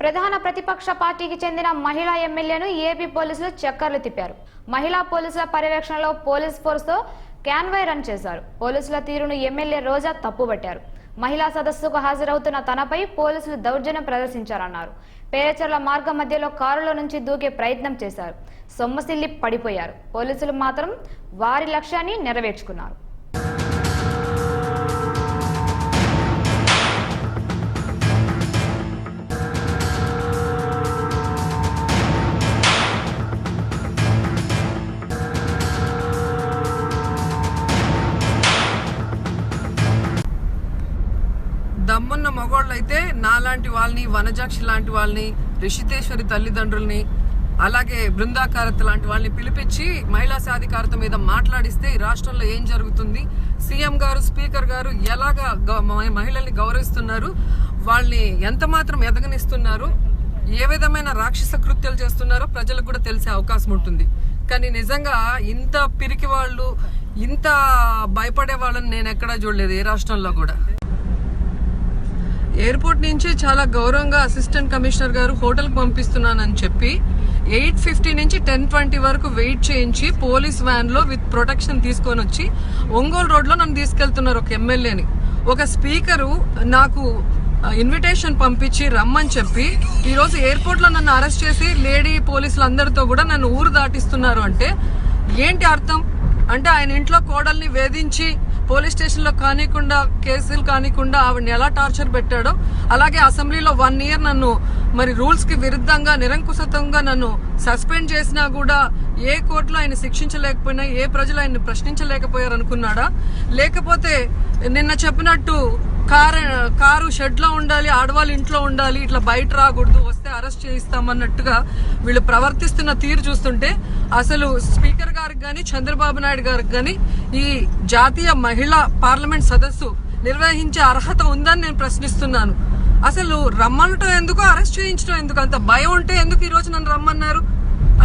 ప్రధాన ప్రతిపక్ష పార్టీకి చెందిన మహిళా ఎమ్మెల్యేను ఏపీ పోలీసులు చక్కర్లు తిప్పారు. మహిళా పోలీసుల పర్యవేక్షణలో పోలీస్ ఫోర్స్ తో క్యాన్వాయ్ రన్ చేశారు. పోలీసుల తీరును ఎమ్మెల్యే రోజా తప్పుబట్టారు. మహిళా సదస్సుకు హాజరవుతున్న తనపై పోలీసులు దౌర్జన్యం ప్రదర్శించారన్నారు. పేరచర్ల మార్గం మధ్యలో కారులో నుంచి దూకే ప్రయత్నం చేశారు. సొమ్మసిల్లి పడిపోయారు. పోలీసులు మాత్రం వారి లక్ష్యాన్ని నెరవేర్చుకున్నారు. దమ్మున్న మగోళ్ళు అయితే నాలాంటి వాళ్ళని, వనజాక్షి లాంటి వాళ్ళని, రిషితేశ్వరి తల్లిదండ్రుల్ని, అలాగే బృందాకారత లాంటి వాళ్ళని పిలిపించి మహిళా సాధికారత మీద మాట్లాడిస్తే ఈ రాష్ట్రంలో ఏం జరుగుతుంది, సీఎం గారు, స్పీకర్ గారు ఎలాగా మహిళల్ని గౌరవిస్తున్నారు, వాళ్ళని ఎంత మాత్రం ఎదగనిస్తున్నారు, ఏ విధమైన రాక్షస కృత్యాలు చేస్తున్నారో ప్రజలకు కూడా తెలిసే అవకాశం ఉంటుంది. కానీ నిజంగా ఇంత పిరికి వాళ్ళు, ఇంత భయపడే వాళ్ళని నేను ఎక్కడా చూడలేదు ఏ రాష్ట్రంలో కూడా. ఎయిర్పోర్ట్ నుంచి చాలా గౌరవంగా అసిస్టెంట్ కమిషనర్ గారు హోటల్కి పంపిస్తున్నానని చెప్పి 8:50 నుంచి 10:20 వరకు వెయిట్ చేయించి పోలీస్ వ్యాన్ లో విత్ ప్రొటెక్షన్ తీసుకొని వచ్చి ఒంగోలు రోడ్ లో నన్ను తీసుకెళ్తున్నారు ఒక ఎమ్మెల్యేని. ఒక స్పీకరు నాకు ఇన్విటేషన్ పంపించి రమ్మని చెప్పి ఈరోజు ఎయిర్పోర్ట్ లో నన్ను అరెస్ట్ చేసి లేడీ పోలీసులందరితో కూడా నన్ను ఊరు దాటిస్తున్నారు అంటే ఏంటి అర్థం? అంటే ఆయన ఇంట్లో కోడల్ని వేధించి పోలీస్ స్టేషన్ లో కానికుండా, కేసులు కానికుండా ఆవిడని ఎలా టార్చర్ పెట్టాడో, అలాగే అసెంబ్లీలో 1 year నన్ను మరి రూల్స్ కి విరుద్ధంగా నిరంకుశంగా నన్ను సస్పెండ్ చేసినా కూడా ఏ కోర్టులో ఆయన శిక్షించలేకపోయినా, ఏ ప్రజలు ఆయన్ని ప్రశ్నించలేకపోయారు అనుకున్నాడా? లేకపోతే నిన్న చెప్పినట్టు కారు షెడ్ లో ఉండాలి, ఆడవాళ్ళు ఇంట్లో ఉండాలి, ఇట్లా బయట రాకూడదు, వస్తే అరెస్ట్ చేయిస్తామన్నట్టుగా వీళ్ళు ప్రవర్తిస్తున్న తీరు చూస్తుంటే అసలు స్పీకర్ గారికి గాని, చంద్రబాబు నాయుడు గారికి గాని ఈ జాతీయ మహిళా పార్లమెంట్ సదస్సు నిర్వహించే అర్హత ఉందని నేను ప్రశ్నిస్తున్నాను. అసలు రమ్మనటం ఎందుకు, అరెస్ట్ చేయించడం ఎందుకు? అంత భయం ఉంటే ఎందుకు ఈ రోజు నన్ను రమ్మన్నారు?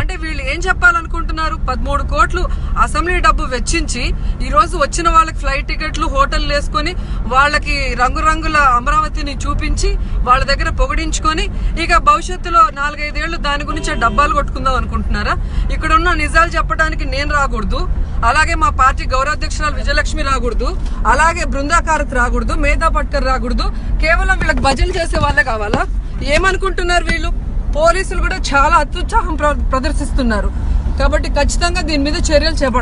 అంటే వీళ్ళు ఏం చెప్పాలనుకుంటున్నారు? 13 కోట్లు అసెంబ్లీ డబ్బు వెచ్చించి ఈ రోజు వచ్చిన వాళ్ళకి ఫ్లైట్ టికెట్లు, హోటల్ వేసుకొని వాళ్ళకి రంగురంగుల అమరావతిని చూపించి వాళ్ళ దగ్గర పొగిడించుకొని ఇక భవిష్యత్తులో 4-5 ఏళ్లు దాని గురించి డబ్బాలు కొట్టుకుందాం అనుకుంటున్నారా? ఇక్కడ ఉన్న నిజాలు చెప్పడానికి నేను రాకూడదు, అలాగే మా పార్టీ గౌరవాధ్యక్షురాలు విజయలక్ష్మి రాకూడదు, అలాగే బృందాకారత్ రాకూడదు, మేధా పట్కర్ రాకూడదు, కేవలం వీళ్ళకి భజన చేసే వాళ్ళే కావాలా? ఏమనుకుంటున్నారు వీళ్ళు? పోలీసులు కూడా చాలా అత్యుత్సాహం ప్రదర్శిస్తున్నారు. కాబట్టి ఖచ్చితంగా దీని మీద చర్యలు చేపడతారు.